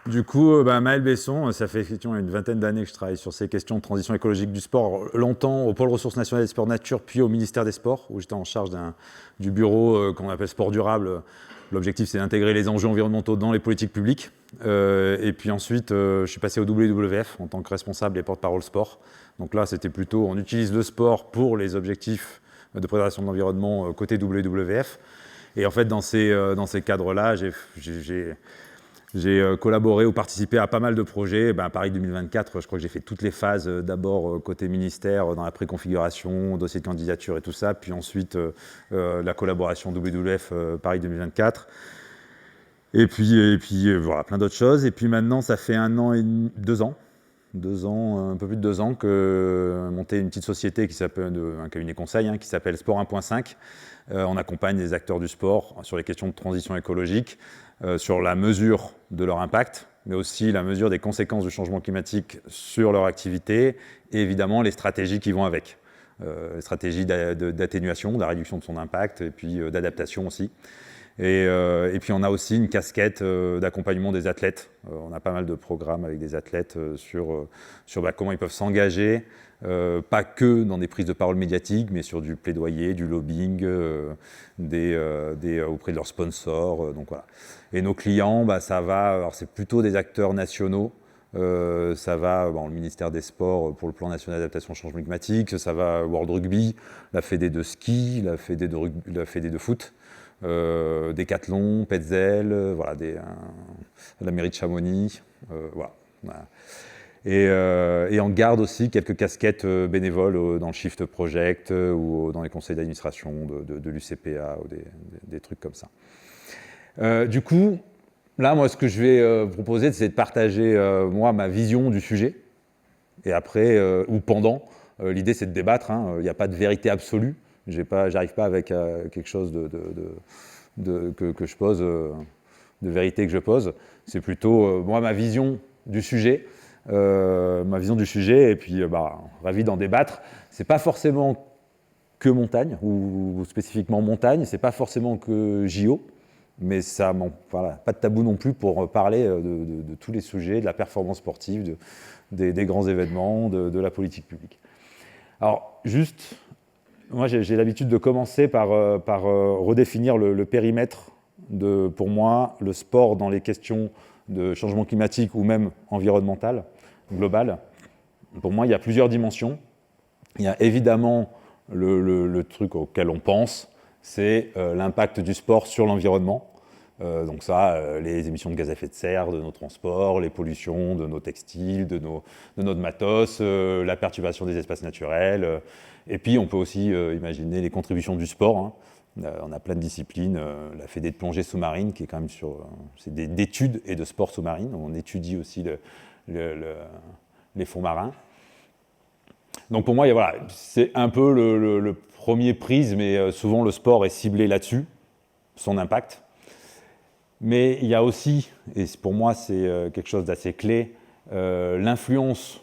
Du coup, Maël Besson, ça fait effectivement une vingtaine d'années que je travaille sur ces questions de transition écologique du sport, longtemps au Pôle ressources nationales des sports nature, puis au ministère des Sports, où j'étais en charge du bureau qu'on appelle sport durable. L'objectif, c'est d'intégrer les enjeux environnementaux dans les politiques publiques. Et puis ensuite, je suis passé au WWF en tant que responsable et porte-parole sport. Donc là, c'était plutôt, on utilise le sport pour les objectifs de préservation de l'environnement côté WWF. Et en fait, dans ces cadres-là, j'ai collaboré ou participé à pas mal de projets. Paris 2024, je crois que j'ai fait toutes les phases. D'abord côté ministère, dans la préconfiguration, dossier de candidature et tout ça. Puis ensuite, la collaboration WWF Paris 2024. Et puis voilà, plein d'autres choses. Et puis maintenant, ça fait 1 an et 2 ans. 2 ans, un peu plus de 2 ans, que monté une petite société qui s'appelle un cabinet conseil qui s'appelle Sport 1.5. On accompagne les acteurs du sport sur les questions de transition écologique, sur la mesure de leur impact, mais aussi la mesure des conséquences du changement climatique sur leur activité et évidemment les stratégies qui vont avec. Les stratégies d'atténuation, de la réduction de son impact et puis d'adaptation aussi. Et puis on a aussi une casquette d'accompagnement des athlètes. On a pas mal de programmes avec des athlètes sur comment ils peuvent s'engager, pas que dans des prises de parole médiatiques, mais sur du plaidoyer, du lobbying, auprès de leurs sponsors. Donc voilà. Et nos clients, ça va, alors c'est plutôt des acteurs nationaux. Ça va le ministère des Sports pour le plan national d'adaptation au changement climatique, ça va World Rugby, la Fédé de ski, la Fédé de foot. Décathlon, Petzel, la mairie de Chamonix, voilà. Et on garde aussi quelques casquettes bénévoles dans le Shift Project ou dans les conseils d'administration de l'UCPA ou des trucs comme ça. Du coup, là, moi, ce que je vais vous proposer, c'est de partager, ma vision du sujet. Et après, ou pendant, l'idée, c'est de débattre. Il n'y a pas de vérité absolue. J'arrive pas avec quelque chose que je pose, de vérité que je pose. C'est plutôt, ma vision du sujet. Et puis, ravi d'en débattre. C'est pas forcément que montagne, ou spécifiquement montagne. C'est pas forcément que JO. Mais ça, pas de tabou non plus pour parler de tous les sujets, de la performance sportive, des grands événements, de la politique publique. Alors, juste... Moi, j'ai l'habitude de commencer par redéfinir le périmètre de, pour moi, le sport dans les questions de changement climatique ou même environnemental, global. Pour moi, il y a plusieurs dimensions. Il y a évidemment le truc auquel on pense, c'est l'impact du sport sur l'environnement. Donc ça, les émissions de gaz à effet de serre de nos transports, les pollutions de nos textiles, de notre matos, la perturbation des espaces naturels. Et puis on peut aussi imaginer les contributions du sport. On a plein de disciplines. La Fédé de plongée sous-marine, qui est quand même c'est d'études et de sport sous-marine. On étudie aussi les fonds marins. Donc pour moi, c'est un peu le premier prisme, mais souvent le sport est ciblé là-dessus, son impact. Mais il y a aussi, et pour moi c'est quelque chose d'assez clé, l'influence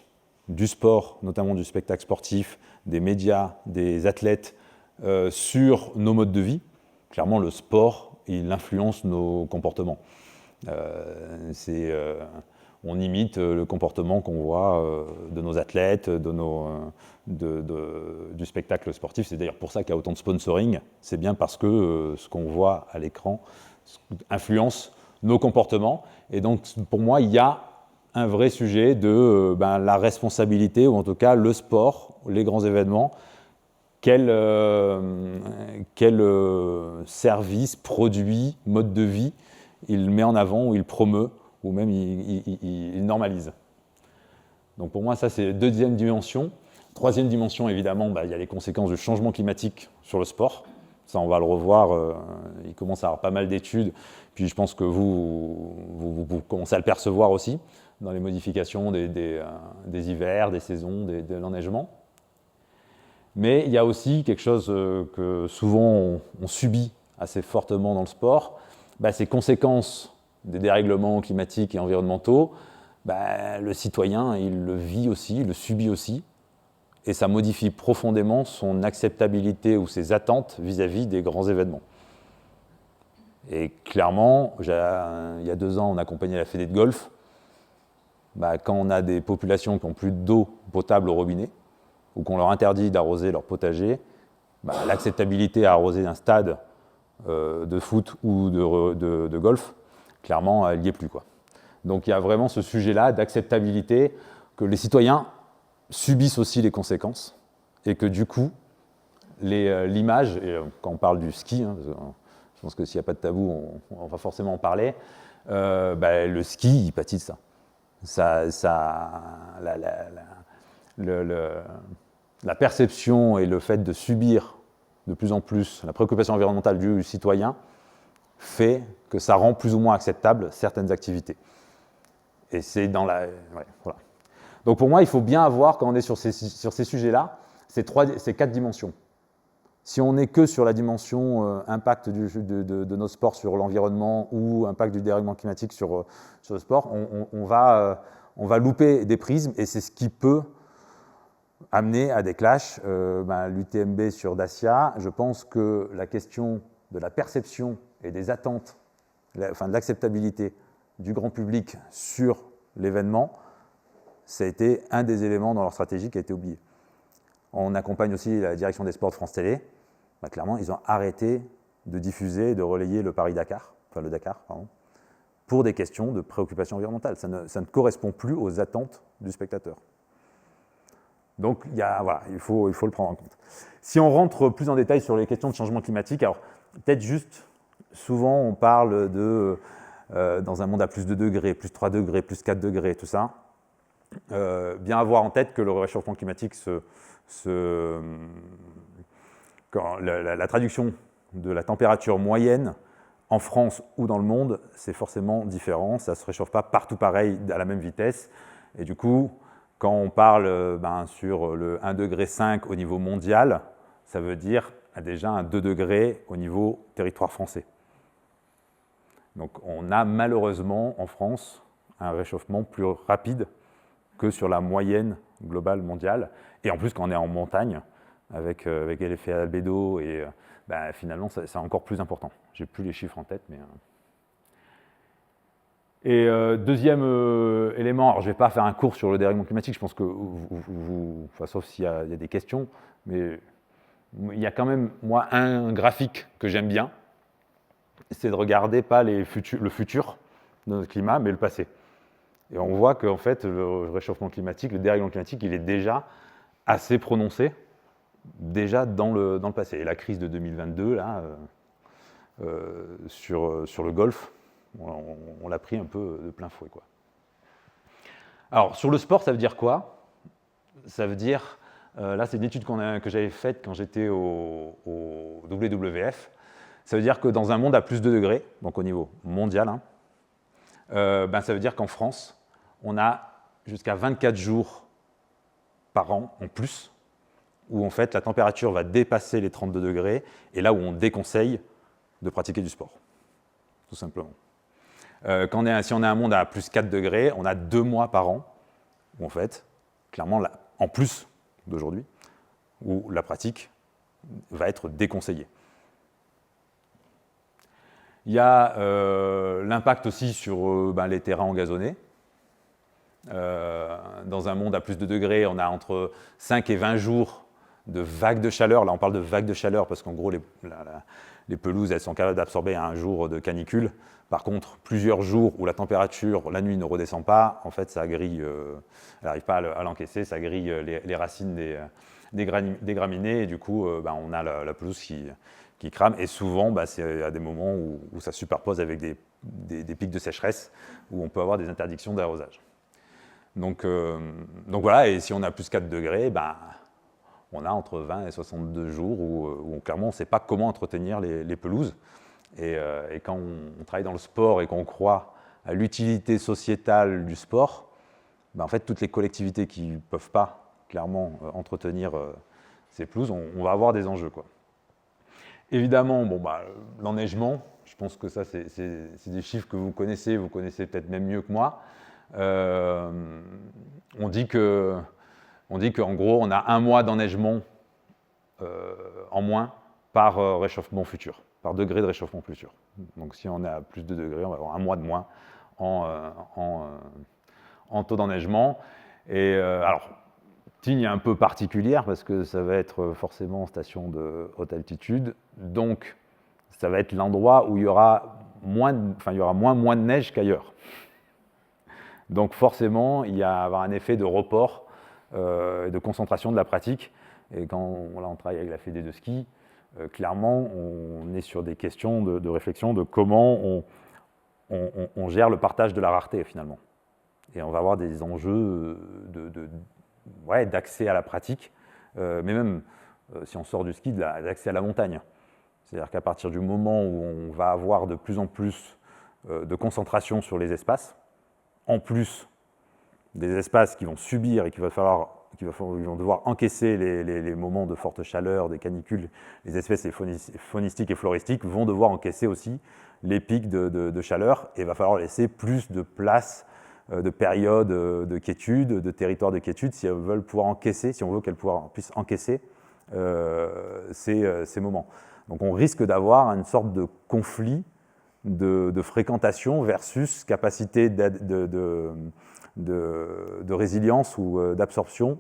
du sport, notamment du spectacle sportif, des médias, des athlètes, sur nos modes de vie. Clairement, le sport, il influence nos comportements. On imite le comportement qu'on voit de nos athlètes, du spectacle sportif. C'est d'ailleurs pour ça qu'il y a autant de sponsoring. C'est bien parce que ce qu'on voit à l'écran influence nos comportements. Et donc, pour moi, il y a un vrai sujet de la responsabilité, ou en tout cas le sport, les grands événements, quel service, produit, mode de vie il met en avant, ou il promeut, ou même il normalise. Donc pour moi, ça c'est la deuxième dimension. Troisième dimension, évidemment, il y a les conséquences du changement climatique sur le sport. Ça, on va le revoir, il commence à y avoir pas mal d'études, puis je pense que vous commencez à le percevoir aussi dans les modifications des hivers, des saisons, de l'enneigement. Mais il y a aussi quelque chose que souvent on subit assez fortement dans le sport, ces conséquences des dérèglements climatiques et environnementaux, le citoyen, il le vit aussi, il le subit aussi, et ça modifie profondément son acceptabilité ou ses attentes vis-à-vis des grands événements. Et clairement, il y a 2 ans, on accompagnait la Fédé de golf. quand on a des populations qui n'ont plus d'eau potable au robinet, ou qu'on leur interdit d'arroser leur potager, l'acceptabilité à arroser un stade de foot ou de golf, clairement, elle n'y est plus, quoi. Donc il y a vraiment ce sujet-là d'acceptabilité, que les citoyens subissent aussi les conséquences, et que du coup, l'image, et quand on parle du ski, hein, je pense que s'il n'y a pas de tabou, on va forcément en parler, le ski, il pâtit de ça. La perception et le fait de subir de plus en plus la préoccupation environnementale du citoyen fait que ça rend plus ou moins acceptable certaines activités. Et c'est dans la... Ouais, voilà. Donc pour moi, il faut bien avoir, quand on est sur ces sujets-là, ces 4 dimensions. Si on n'est que sur la dimension impact de nos sports sur l'environnement ou impact du dérèglement climatique sur le sport, on va louper des prismes, et c'est ce qui peut amener à des clashs. L'UTMB sur Dacia, je pense que la question de la perception et des attentes, de l'acceptabilité du grand public sur l'événement, ça a été un des éléments dans leur stratégie qui a été oublié. On accompagne aussi la direction des sports de France Télé. Clairement, ils ont arrêté de diffuser et de relayer le Dakar, pour des questions de préoccupation environnementale. Ça ne correspond plus aux attentes du spectateur. Donc, il faut le prendre en compte. Si on rentre plus en détail sur les questions de changement climatique, alors peut-être juste, souvent on parle de, dans un monde à plus de degrés, plus 3 degrés, plus 4 degrés, tout ça. Bien avoir en tête que le réchauffement climatique quand la traduction de la température moyenne en France ou dans le monde, c'est forcément différent. Ça ne se réchauffe pas partout pareil à la même vitesse. Et du coup, quand on parle sur le 1,5 degré au niveau mondial, ça veut dire déjà un 2 degrés au niveau territoire français. Donc on a malheureusement en France un réchauffement plus rapide que sur la moyenne globale mondiale. Et en plus, quand on est en montagne, avec l'effet albédo, et finalement, c'est encore plus important. Je n'ai plus les chiffres en tête, mais... Et deuxième élément, alors je ne vais pas faire un cours sur le dérèglement climatique, je pense que sauf s'il y a des questions, mais il y a quand même, moi, un graphique que j'aime bien, c'est de regarder pas le futur de notre climat, mais le passé. Et on voit qu'en fait, le réchauffement climatique, le dérèglement climatique, il est déjà assez prononcé, déjà dans le passé. Et la crise de 2022, là, sur le Golfe, on l'a pris un peu de plein fouet, quoi. Alors, sur le sport, ça veut dire quoi? Ça veut dire, là, c'est une étude que j'avais faite quand j'étais au WWF. Ça veut dire que dans un monde à plus de degrés, donc au niveau mondial, ça veut dire qu'en France, on a jusqu'à 24 jours par an en plus, où en fait la température va dépasser les 32 degrés, et là où on déconseille de pratiquer du sport, tout simplement. Si on a un monde à plus 4 degrés, on a 2 mois par an, où en fait, clairement, en plus d'aujourd'hui, où la pratique va être déconseillée. Il y a l'impact aussi sur les terrains engazonnés. Dans un monde à plus de degrés, on a entre 5 et 20 jours de vagues de chaleur. Là, on parle de vagues de chaleur parce qu'en gros, les pelouses, elles sont capables d'absorber un jour de canicule. Par contre, plusieurs jours où la température, la nuit, ne redescend pas, en fait, ça grille, elle n'arrive pas à l'encaisser, ça grille les racines des graminées, et du coup, on a la pelouse qui crame. Et souvent, c'est à des moments où ça superpose avec des pics de sécheresse, où on peut avoir des interdictions d'arrosage. Donc voilà, et si on a plus 4 degrés, on a entre 20 et 62 jours où clairement on ne sait pas comment entretenir les pelouses. Et quand on travaille dans le sport et qu'on croit à l'utilité sociétale du sport, en fait, toutes les collectivités qui ne peuvent pas clairement entretenir ces pelouses, on va avoir des enjeux, quoi. Évidemment, l'enneigement, je pense que ça, c'est des chiffres que vous connaissez peut-être même mieux que moi. On dit qu'en gros, on a 1 mois d'enneigement en moins par réchauffement futur, par degré de réchauffement futur. Donc si on est à plus de degrés, on va avoir 1 mois de moins en en taux d'enneigement. Et alors, Tignes est un peu particulière parce que ça va être forcément station de haute altitude, donc ça va être l'endroit où il y aura moins de neige qu'ailleurs. Donc forcément, il va y avoir un effet de report et de concentration de la pratique. Et quand on travaille avec la Fédé de ski, clairement, on est sur des questions de réflexion de comment on gère le partage de la rareté finalement. Et on va avoir des enjeux d'accès à la pratique, mais même si on sort du ski, d'accès à la montagne. C'est-à-dire qu'à partir du moment où on va avoir de plus en plus de concentration sur les espaces, en plus des espaces qui vont subir et ils vont devoir encaisser les moments de forte chaleur, des canicules, les espèces faunistiques et floristiques vont devoir encaisser aussi les pics de chaleur, et il va falloir laisser plus de place, de périodes de quiétude, de territoires de quiétude, si elles veulent pouvoir encaisser, si on veut qu'elles puissent encaisser ces moments. Donc on risque d'avoir une sorte de conflit de fréquentation versus capacité de résilience ou d'absorption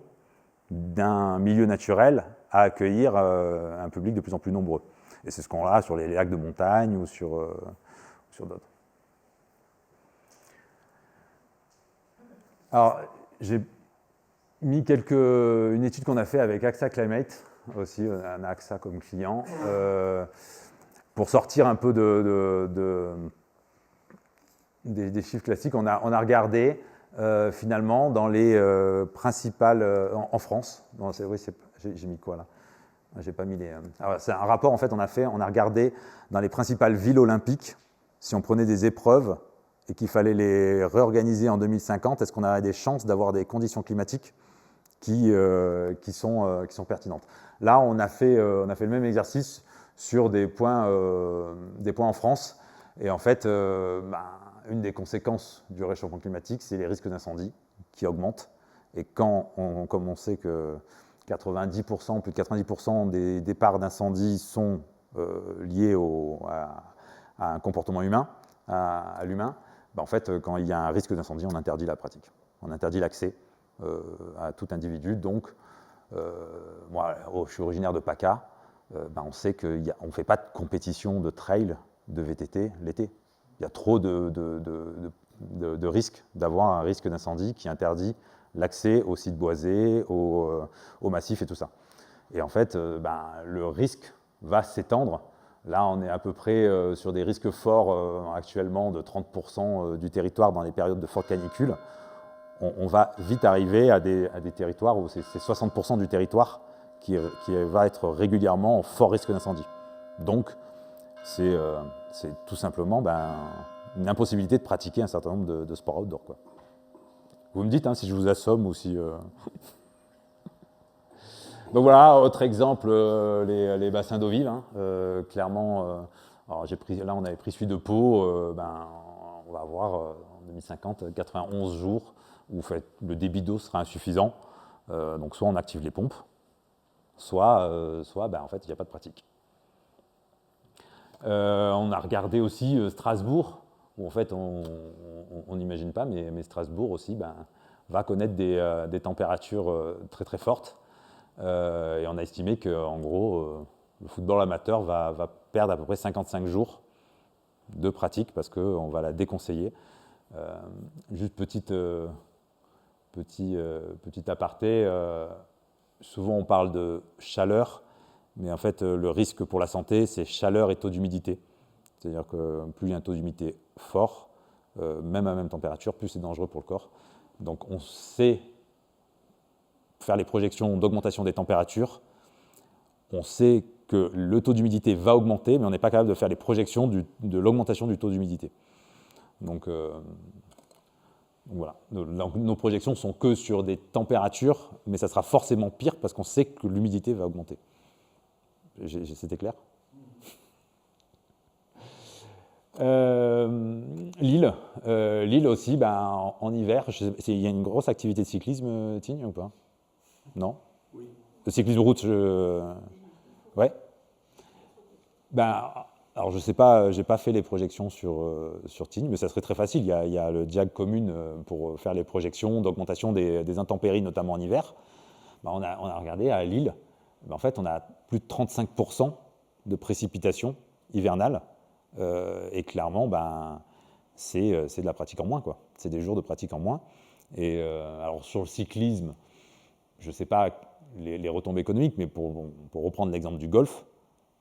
d'un milieu naturel à accueillir un public de plus en plus nombreux. Et c'est ce qu'on a sur les lacs de montagne ou sur d'autres. Alors, j'ai mis une étude qu'on a fait avec AXA Climate, aussi, on a AXA comme client, pour sortir un peu des chiffres classiques. On a regardé finalement dans les principales, en France, oui, j'ai mis quoi là? J'ai pas mis les. Alors, c'est un rapport en fait. On a regardé dans les principales villes olympiques, si on prenait des épreuves et qu'il fallait les réorganiser en 2050, est-ce qu'on aurait des chances d'avoir des conditions climatiques qui sont pertinentes. Là, on a fait le même exercice sur des points en France. Et en fait, une des conséquences du réchauffement climatique, c'est les risques d'incendie qui augmentent. Et comme on sait que 90%, plus de 90% des départs d'incendie sont liés à un comportement humain, à l'humain, en fait, quand il y a un risque d'incendie, on interdit la pratique. On interdit l'accès à tout individu. Donc, moi, je suis originaire de PACA, on sait qu'on ne fait pas de compétition de trail, de VTT l'été. Il y a trop de risques d'avoir un risque d'incendie qui interdit l'accès aux sites boisés, aux massifs et tout ça. Et en fait, le risque va s'étendre. Là, on est à peu près sur des risques forts actuellement de 30% du territoire dans les périodes de forte canicule. On va vite arriver à des territoires où c'est 60% du territoire qui va être régulièrement en fort risque d'incendie. Donc, c'est tout simplement une impossibilité de pratiquer un certain nombre de sports outdoor, quoi. Vous me dites si je vous assomme ou si... Donc voilà, autre exemple, les bassins d'eau vive. Clairement, alors là on avait pris celui de Pau, on va avoir en 2050 91 jours où le débit d'eau sera insuffisant. Donc soit on active les pompes, soit en fait il n'y a pas de pratique. On a regardé aussi Strasbourg, où en fait on n'imagine pas, mais Strasbourg aussi va connaître des températures très très fortes. Et on a estimé qu'en gros, le football amateur va perdre à peu près 55 jours de pratique parce qu'on va la déconseiller. Juste petit aparté, souvent on parle de chaleur, mais en fait le risque pour la santé, c'est chaleur et taux d'humidité. C'est-à-dire que plus il y a un taux d'humidité fort, même à même température, plus c'est dangereux pour le corps. Donc on sait faire les projections d'augmentation des températures, on sait que le taux d'humidité va augmenter, mais on n'est pas capable de faire les projections de l'augmentation du taux d'humidité. Donc voilà, nos projections sont que sur des températures, mais ça sera forcément pire parce qu'on sait que l'humidité va augmenter. C'était clair ? Lille aussi, en hiver, il y a une grosse activité de cyclisme, Tignes, ou pas ? Non ? Oui. Le cyclisme route, ouais. Alors je sais pas, j'ai pas fait les projections sur Tignes, mais ça serait très facile. Il y a le diag commune pour faire les projections d'augmentation des intempéries, notamment en hiver. Ben, on a regardé à Lille, ben, en fait on a plus de 35% de précipitations hivernales, et clairement ben, c'est de la pratique en moins, quoi. C'est des jours de pratique en moins. Et alors sur le cyclisme, je ne sais pas les retombées économiques, mais pour reprendre l'exemple du golf,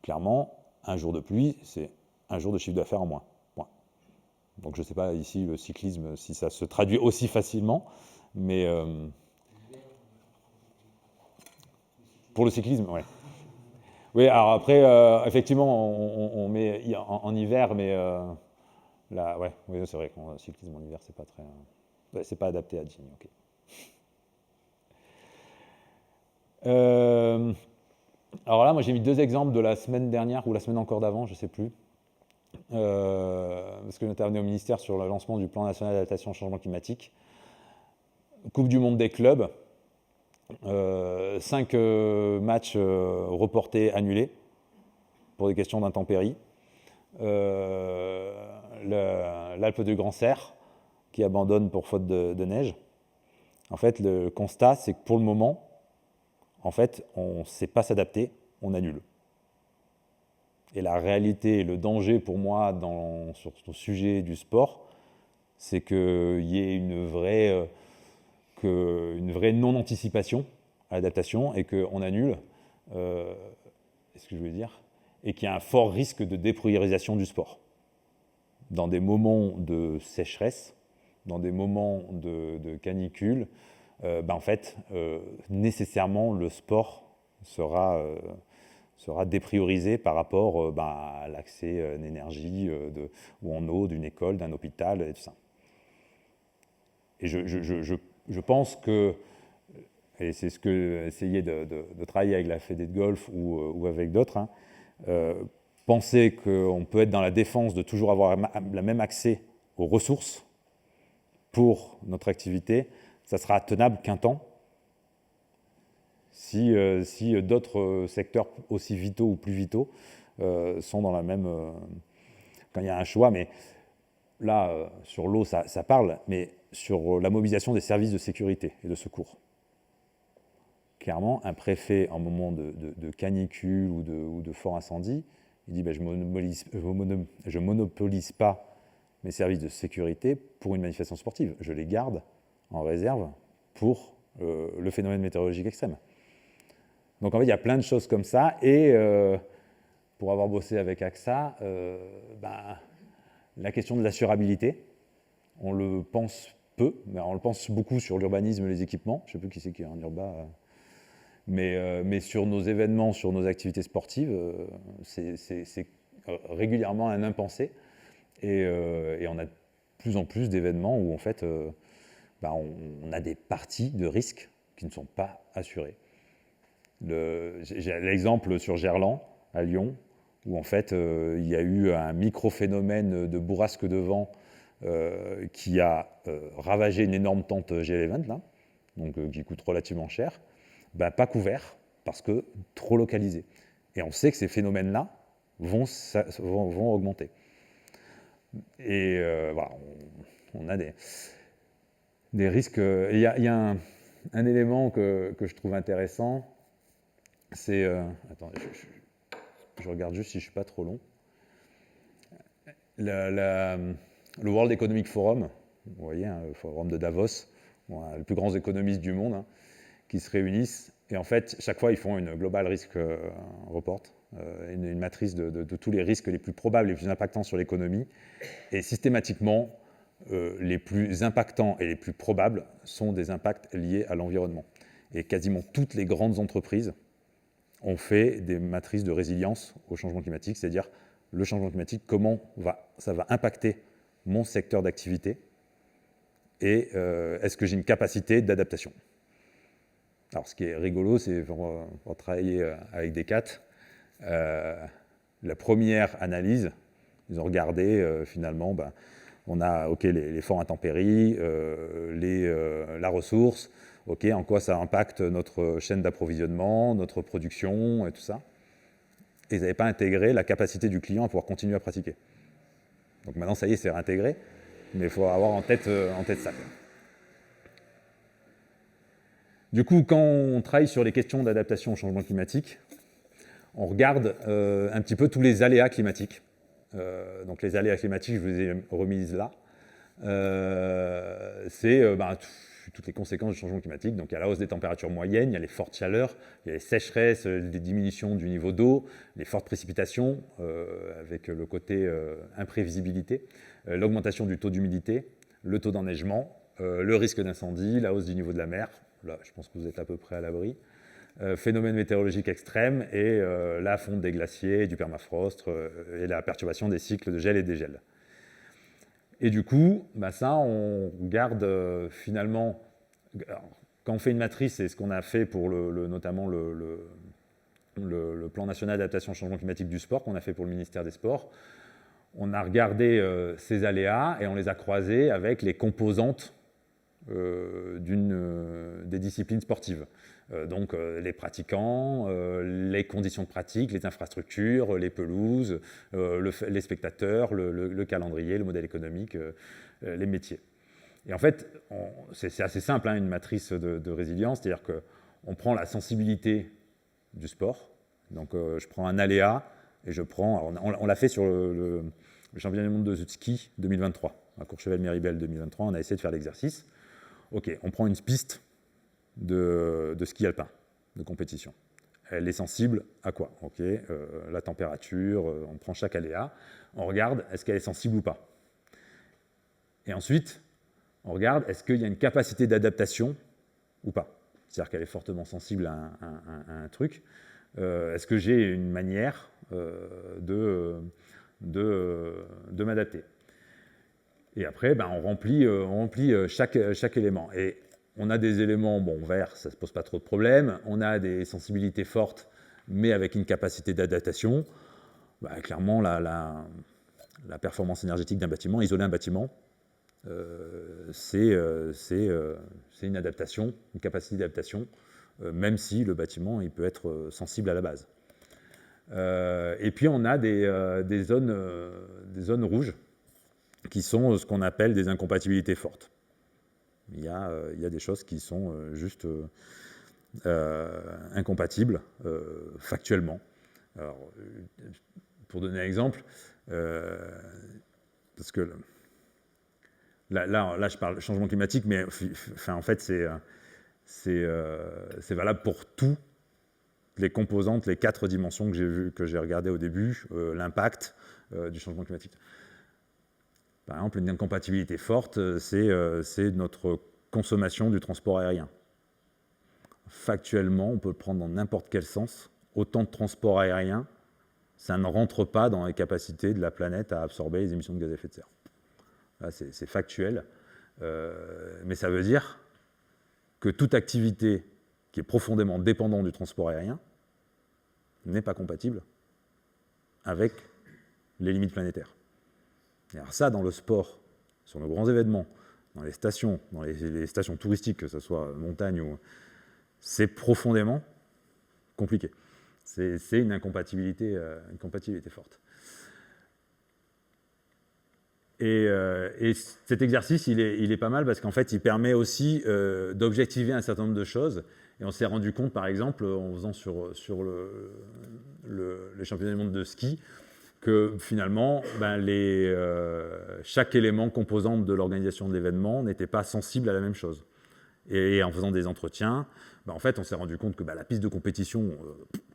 clairement, un jour de pluie, c'est un jour de chiffre d'affaires en moins. Point. Donc je ne sais pas ici le cyclisme si ça se traduit aussi facilement, mais pour le cyclisme, ouais. Oui, alors après, effectivement, on met en hiver, mais là, ouais, oui, c'est vrai que le cyclisme en hiver, c'est pas très, c'est pas adapté à Digne. Ok. Alors là, moi j'ai mis 2 exemples de la semaine dernière ou la semaine encore d'avant, je ne sais plus. Parce que j'intervenais au ministère sur le lancement du plan national d'adaptation au changement climatique. Coupe du monde des clubs, 5 matchs reportés, annulés, pour des questions d'intempéries. L'Alpe du Grand Serre, qui abandonne pour faute de neige. En fait, le constat, c'est que pour le moment, en fait, on ne sait pas s'adapter, on annule. Et la réalité et le danger pour moi sur ce sujet du sport, c'est qu'il y ait une vraie non-anticipation à l'adaptation et qu'on annule, est-ce que je veux dire, et qu'il y a un fort risque de dépriorisation du sport. Dans des moments de sécheresse, dans des moments de canicule, en fait, nécessairement, le sport sera dépriorisé par rapport à l'accès en énergie ou en eau d'une école, d'un hôpital, et tout ça. Et je pense que, et c'est ce que essayer de travailler avec la Fédé de golf ou avec d'autres, hein, penser qu'on peut être dans la défense de toujours avoir le même accès aux ressources pour notre activité, ça sera tenable qu'un temps. Si d'autres secteurs aussi vitaux ou plus vitaux sont dans la même... quand il y a un choix, mais là, sur l'eau, ça parle, mais sur la mobilisation des services de sécurité et de secours. Clairement, un préfet, en moment de canicule ou de fort incendie, il dit je ne monopolise pas mes services de sécurité pour une manifestation sportive. Je les garde en réserve pour le phénomène météorologique extrême. Donc en fait, il y a plein de choses comme ça. Et pour avoir bossé avec AXA, la question de l'assurabilité, on le pense peu, mais on le pense beaucoup sur l'urbanisme et les équipements. Je ne sais plus qui c'est qui est en urbain. Mais sur nos événements, sur nos activités sportives, c'est régulièrement un impensé. Et on a de plus en plus d'événements où en fait, on a des parties de risques qui ne sont pas assurées. J'ai l'exemple sur Gerland, à Lyon, où en fait, il y a eu un micro-phénomène de bourrasque de vent qui a ravagé une énorme tente G11, là, donc, qui coûte relativement cher, pas couvert, parce que trop localisé. Et on sait que ces phénomènes-là vont augmenter. Et voilà, on a des risques. Il y a un élément que je trouve intéressant, c'est... attendez, je regarde juste si je ne suis pas trop long. Le World Economic Forum, vous voyez, hein, le forum de Davos, les plus grands économistes du monde, hein, qui se réunissent. Et en fait, chaque fois, ils font une Global Risk Report, une matrice de tous les risques les plus probables, les plus impactants sur l'économie. Et systématiquement, les plus impactants et les plus probables sont des impacts liés à l'environnement. Et quasiment toutes les grandes entreprises ont fait des matrices de résilience au changement climatique, c'est-à-dire le changement climatique, comment ça va impacter mon secteur d'activité et est-ce que j'ai une capacité d'adaptation. Alors, ce qui est rigolo, c'est pour travailler avec Decat, la première analyse, ils ont regardé finalement, on a les forts intempéries, la ressource, en quoi ça impacte notre chaîne d'approvisionnement, notre production et tout ça. et ils n'avaient pas intégré la capacité du client à pouvoir continuer à pratiquer. Donc maintenant, ça y est, c'est réintégré, mais il faut avoir en tête ça. Du coup, quand on travaille sur les questions d'adaptation au changement climatique, on regarde un petit peu tous les aléas climatiques. Donc les aléas climatiques, je vous les ai remises là. C'est toutes les conséquences du changement climatique. Donc il y a la hausse des températures moyennes, il y a les fortes chaleurs, il y a les sécheresses, les diminutions du niveau d'eau, les fortes précipitations, avec le côté imprévisibilité, l'augmentation du taux d'humidité, le taux d'enneigement, le risque d'incendie, la hausse du niveau de la mer. Là, je pense que vous êtes à peu près à l'abri. Phénomènes météorologiques extrêmes et la fonte des glaciers, du permafrost et la perturbation des cycles de gel et dégel. Et du coup, ça, on regarde finalement, quand on fait une matrice, c'est ce qu'on a fait pour notamment le plan national d'adaptation au changement climatique du sport, qu'on a fait pour le ministère des Sports. On a regardé ces aléas et on les a croisés avec les composantes des disciplines sportives. Donc les pratiquants, les conditions de pratique, les infrastructures, les pelouses, les spectateurs, le calendrier, le modèle économique, les métiers. Et en fait, c'est assez simple, une matrice de résilience, c'est-à-dire qu'on prend la sensibilité du sport, donc je prends un aléa et je prends, on l'a fait sur le championnat du monde de ski 2023, à Courchevel-Méribel 2023, on a essayé de faire l'exercice. Ok, on prend une piste de ski alpin, de compétition. Elle est sensible à quoi? Ok, la température, on prend chaque aléa, on regarde est-ce qu'elle est sensible ou pas. Et ensuite, on regarde est-ce qu'il y a une capacité d'adaptation ou pas. C'est-à-dire qu'elle est fortement sensible à un truc. Est-ce que j'ai une manière de m'adapter? Et après, on remplit chaque élément. Et on a des éléments, verts, ça ne se pose pas trop de problèmes. On a des sensibilités fortes, mais avec une capacité d'adaptation. Clairement, la performance énergétique d'un bâtiment, isoler un bâtiment, c'est une adaptation, une capacité d'adaptation, même si le bâtiment il peut être sensible à la base. Et puis, on a des zones rouges, qui sont ce qu'on appelle des incompatibilités fortes. Il y a des choses qui sont juste incompatibles factuellement. Alors, pour donner un exemple, parce que là je parle changement climatique, mais en fait c'est valable pour toutes les composantes, les 4 dimensions que j'ai regardées au début, l'impact du changement climatique. Par exemple, une incompatibilité forte, c'est notre consommation du transport aérien. Factuellement, on peut le prendre dans n'importe quel sens. Autant de transport aérien, ça ne rentre pas dans les capacités de la planète à absorber les émissions de gaz à effet de serre. Là, c'est factuel. Mais ça veut dire que toute activité qui est profondément dépendante du transport aérien n'est pas compatible avec les limites planétaires. Et alors ça, dans le sport, sur nos grands événements, dans les stations touristiques, que ce soit montagne ou... c'est profondément compliqué. C'est une incompatibilité forte. Et cet exercice, il est pas mal parce qu'en fait, il permet aussi d'objectiver un certain nombre de choses. Et on s'est rendu compte, par exemple, en faisant sur les championnats du monde de ski, que finalement, chaque élément composante de l'organisation de l'événement n'était pas sensible à la même chose. Et en faisant des entretiens, en fait, on s'est rendu compte que la piste de compétition,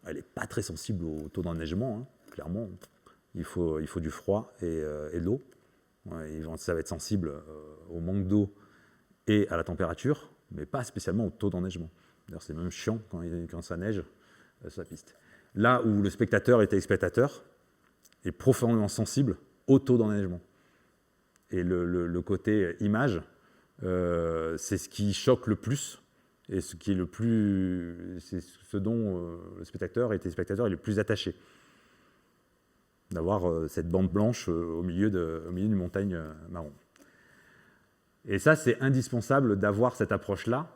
elle n'est pas très sensible au taux d'enneigement, clairement. Il faut du froid et de l'eau. Ça va être sensible au manque d'eau et à la température, mais pas spécialement au taux d'enneigement. D'ailleurs, c'est même chiant quand ça neige sur la piste. Là où le spectateur et le téléspectateur est profondément sensible au taux d'enneigement. Et le côté image, c'est ce qui choque le plus et ce qui est c'est ce dont le spectateur et le téléspectateur est le plus attaché. D'avoir cette bande blanche au milieu d'une montagne marron. Et ça, c'est indispensable d'avoir cette approche-là,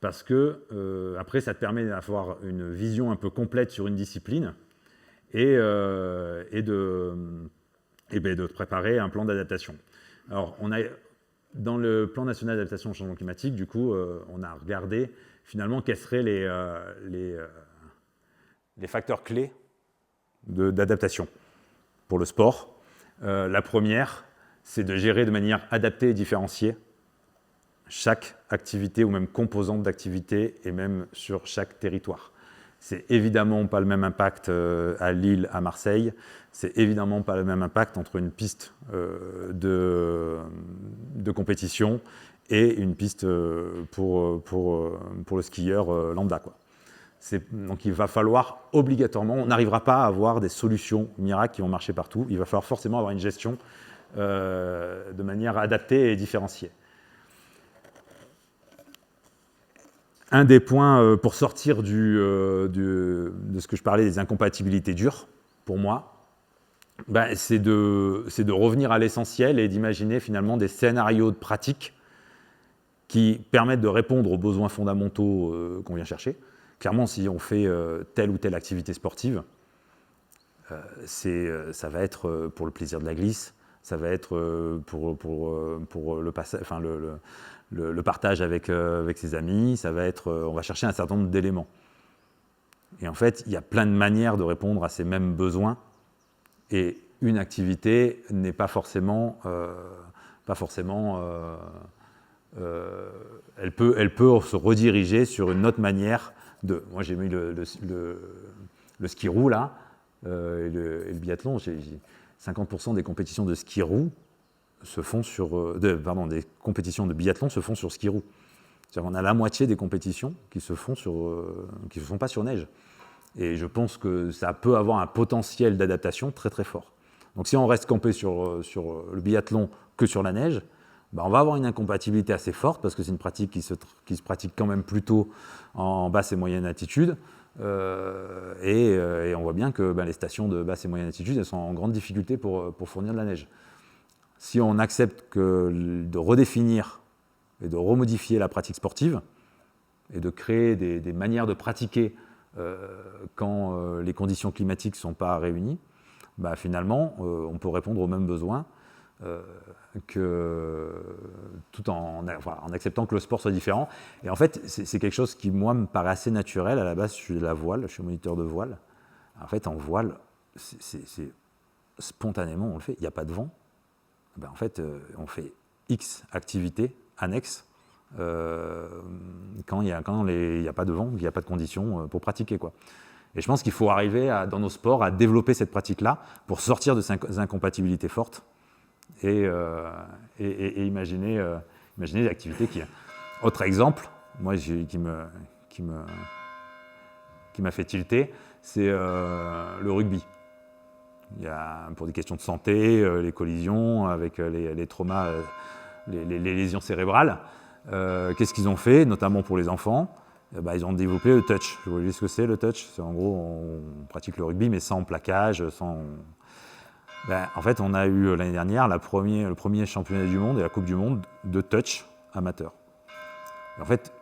parce que après, ça te permet d'avoir une vision un peu complète sur une discipline, de préparer un plan d'adaptation. Alors, dans le plan national d'adaptation au changement climatique, du coup, on a regardé finalement quels seraient les facteurs clés d'adaptation pour le sport. La première, c'est de gérer de manière adaptée et différenciée chaque activité ou même composante d'activité et même sur chaque territoire. C'est évidemment pas le même impact à Lille, à Marseille. C'est évidemment pas le même impact entre une piste de compétition et une piste pour le skieur lambda, quoi. Donc il va falloir obligatoirement, on n'arrivera pas à avoir des solutions miracles qui vont marcher partout. Il va falloir forcément avoir une gestion de manière adaptée et différenciée. Un des points pour sortir de ce que je parlais des incompatibilités dures, pour moi, c'est de revenir à l'essentiel et d'imaginer finalement des scénarios de pratique qui permettent de répondre aux besoins fondamentaux qu'on vient chercher. Clairement, si on fait telle ou telle activité sportive, ça va être pour le plaisir de la glisse, ça va être pour le partage avec ses amis, ça va être, on va chercher un certain nombre d'éléments. Et en fait, il y a plein de manières de répondre à ces mêmes besoins. Et une activité n'est pas forcément, elle peut se rediriger sur une autre manière de. Moi, j'ai mis le ski roue là, et le biathlon. 50% des compétitions de ski roue se font des compétitions de biathlon se font sur ski roue. C'est-à-dire qu'on a la moitié des compétitions qui se font pas sur neige. Et je pense que ça peut avoir un potentiel d'adaptation très très fort. Donc si on reste campé sur le biathlon que sur la neige, on va avoir une incompatibilité assez forte parce que c'est une pratique qui se pratique quand même plutôt en basse et moyenne altitude. Et on voit bien que les stations de basse et moyenne altitude, elles sont en grande difficulté pour fournir de la neige. Si on accepte de redéfinir et de remodifier la pratique sportive et de créer des manières de pratiquer quand les conditions climatiques ne sont pas réunies, finalement, on peut répondre aux mêmes besoins tout en acceptant que le sport soit différent. Et en fait, c'est quelque chose qui, moi, me paraît assez naturel. À la base, je suis de la voile, je suis moniteur de voile. En fait, en voile, spontanément, on le fait. Il n'y a pas de vent. En fait, on fait X activités annexes quand il n'y a pas de vent, il n'y a pas de conditions pour pratiquer, quoi. Et je pense qu'il faut arriver, dans nos sports, à développer cette pratique-là pour sortir de ces incompatibilités fortes et imaginer des activités qui... Autre exemple, moi, qui m'a fait tilter, c'est le rugby. Il y a, pour des questions de santé, les collisions avec les traumas, les lésions cérébrales. Qu'est-ce qu'ils ont fait, notamment pour les enfants? Ils ont développé le touch. Vous voyez ce que c'est, le touch? C'est en gros, on pratique le rugby, mais sans plaquage, sans... en fait, on a eu l'année dernière le premier championnat du monde et la Coupe du monde de touch amateur. Et en fait,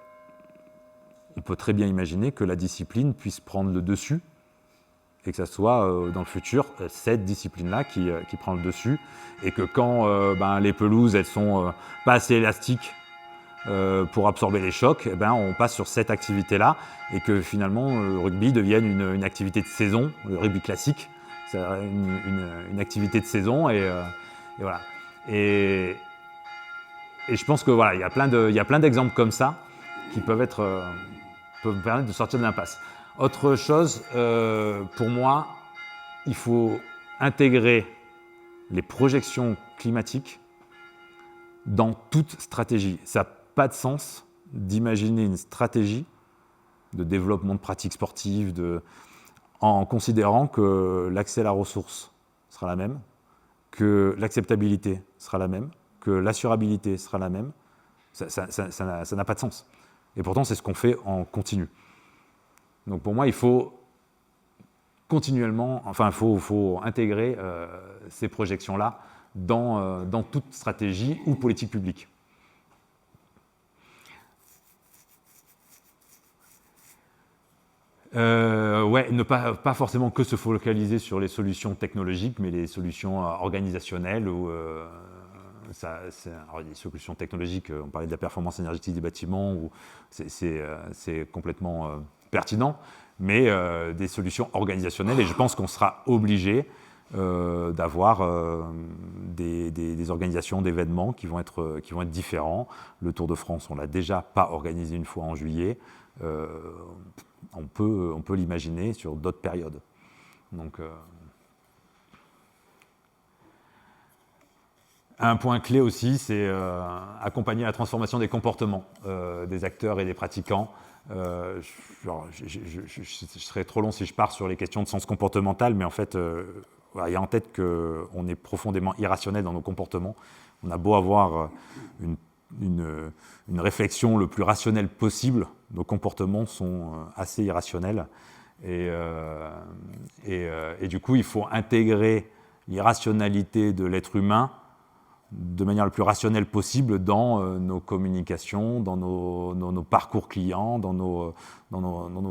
on peut très bien imaginer que la discipline puisse prendre le dessus et que ça soit dans le futur cette discipline-là qui prend le dessus et que quand les pelouses elles sont pas assez élastiques pour absorber les chocs, on passe sur cette activité-là et que finalement le rugby devienne une activité de saison, le rugby classique, c'est une activité de saison et voilà. Et je pense que voilà, il y a plein d'exemples comme ça qui peuvent permettre de sortir de l'impasse. Autre chose, pour moi, il faut intégrer les projections climatiques dans toute stratégie. Ça n'a pas de sens d'imaginer une stratégie de développement de pratiques sportives en considérant que l'accès à la ressource sera la même, que l'acceptabilité sera la même, que l'assurabilité sera la même. Ça n'a pas de sens. Et pourtant, c'est ce qu'on fait en continu. Donc pour moi, il faut continuellement, faut intégrer ces projections-là dans toute stratégie ou politique publique. ouais, ne pas forcément que se focaliser sur les solutions technologiques, mais les solutions organisationnelles ou alors, les solutions technologiques, on parlait de la performance énergétique des bâtiments, c'est complètement pertinent, mais des solutions organisationnelles, et je pense qu'on sera obligé d'avoir des organisations d'événements qui vont être différents. Le Tour de France, on l'a déjà pas organisé une fois en juillet. On peut l'imaginer sur d'autres périodes. Donc, un point clé aussi, c'est accompagner la transformation des comportements des acteurs et des pratiquants. Je serais trop long si je pars sur les questions de sens comportemental, mais en fait, ayez en tête qu'on est profondément irrationnel dans nos comportements. On a beau avoir une réflexion le plus rationnelle possible, nos comportements sont assez irrationnels. Et du coup, il faut intégrer l'irrationalité de l'être humain de manière le plus rationnelle possible dans nos communications, dans nos parcours clients, dans nos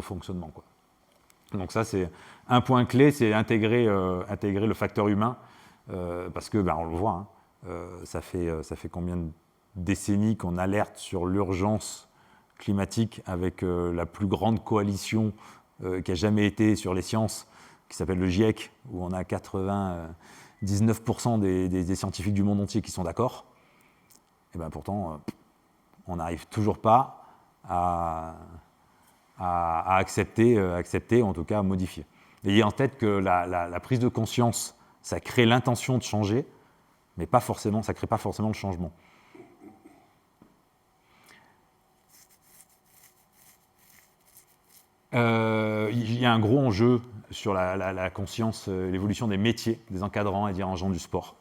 fonctionnements, quoi. Donc ça, c'est un point clé, c'est intégrer le facteur humain, parce que, on le voit, ça fait combien de décennies qu'on alerte sur l'urgence climatique avec la plus grande coalition qui a jamais été sur les sciences, qui s'appelle le GIEC, où on a 99% des scientifiques du monde entier qui sont d'accord. Et bien pourtant, on n'arrive toujours pas à accepter, en tout cas à modifier. Ayez en tête que la prise de conscience, ça crée l'intention de changer, mais ça ne crée pas forcément le changement. Il y a un gros enjeu sur la conscience, l'évolution des métiers des encadrants et dirigeants du sport.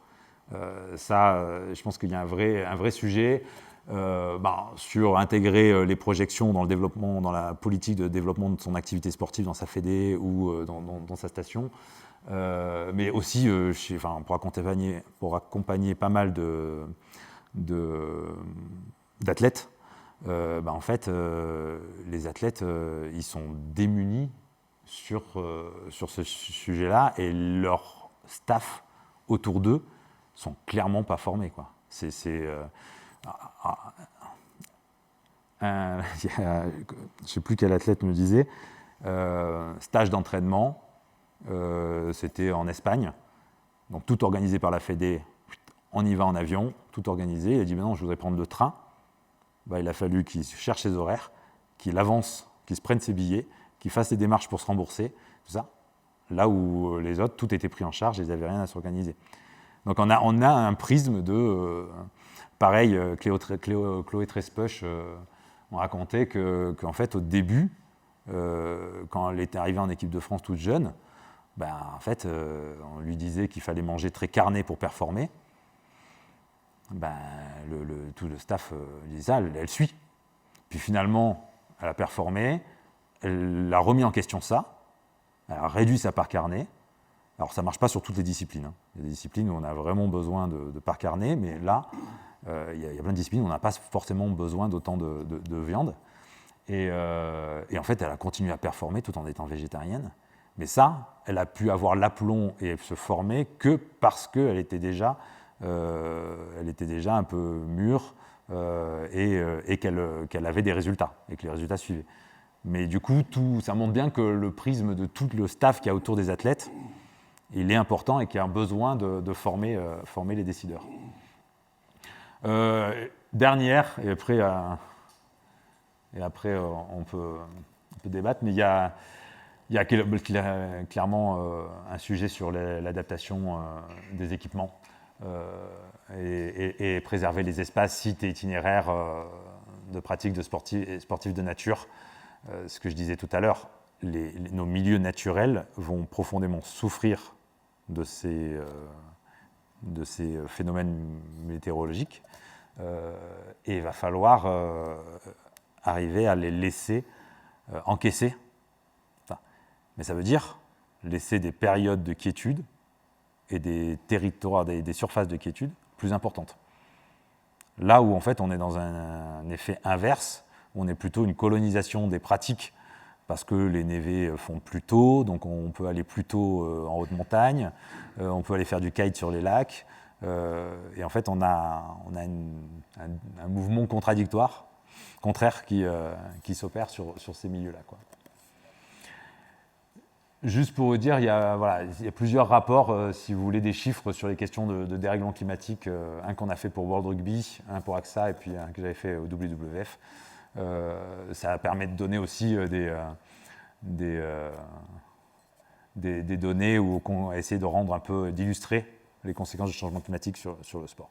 Je pense qu'il y a un vrai sujet sur intégrer les projections dans le développement, dans la politique de développement de son activité sportive dans sa fédé ou dans sa station, mais aussi pour accompagner pas mal d'athlètes. En fait, les athlètes, ils sont démunis sur ce sujet-là, et leur staff autour d'eux sont clairement pas formés, quoi. Je ne sais plus quel athlète me disait, stage d'entraînement, c'était en Espagne, donc tout organisé par la fédé, on y va en avion, tout organisé. Il a dit maintenant je voudrais prendre le train. Il a fallu qu'il cherche ses horaires, qu'il avance, qu'il se prenne ses billets, qu'il fasse les démarches pour se rembourser, tout ça. Là où les autres, tout était pris en charge, ils n'avaient rien à s'organiser. Donc on a un prisme de... pareil, Chloé Trespech on racontait qu'en fait, au début, quand elle était arrivée en équipe de France toute jeune, en fait, on lui disait qu'il fallait manger très carné pour performer. Tout le staff disait ça, elle suit. Puis finalement, elle a performé, elle a remis en question ça, elle a réduit sa part carné. Alors ça ne marche pas sur toutes les disciplines. Il y a des disciplines où on a vraiment besoin de part carné, mais là, il y a plein de disciplines où on n'a pas forcément besoin d'autant de viande. Et en fait, elle a continué à performer tout en étant végétarienne. Mais ça, elle a pu avoir l'aplomb et se former que parce qu'elle était déjà un peu mûre et qu'elle avait des résultats, et que les résultats suivaient. Mais du coup, ça montre bien que le prisme de tout le staff qu'il y a autour des athlètes, il est important et qu'il y a besoin de former les décideurs. Dernière, et après on peut débattre, mais il y a clairement un sujet sur l'adaptation des équipements et préserver les espaces, sites et itinéraires de pratique de sportifs de nature. Ce que je disais tout à l'heure, nos milieux naturels vont profondément souffrir de ces phénomènes météorologiques, et il va falloir arriver à les laisser encaisser. Mais ça veut dire laisser des périodes de quiétude et des territoires, des surfaces de quiétude plus importantes. Là où en fait on est dans un effet inverse, où on est plutôt une colonisation des pratiques parce que les névés font plus tôt, donc on peut aller plus tôt en haute montagne, on peut aller faire du kite sur les lacs, et en fait on a un mouvement contraire qui s'opère sur ces milieux-là, quoi. Juste pour vous dire, il y a plusieurs rapports, si vous voulez, des chiffres sur les questions de dérèglement climatique. Un qu'on a fait pour World Rugby, un pour AXA, et puis un que j'avais fait au WWF. Ça permet de donner aussi des données où on essaie de rendre un peu, d'illustrer les conséquences du changement climatique sur le sport.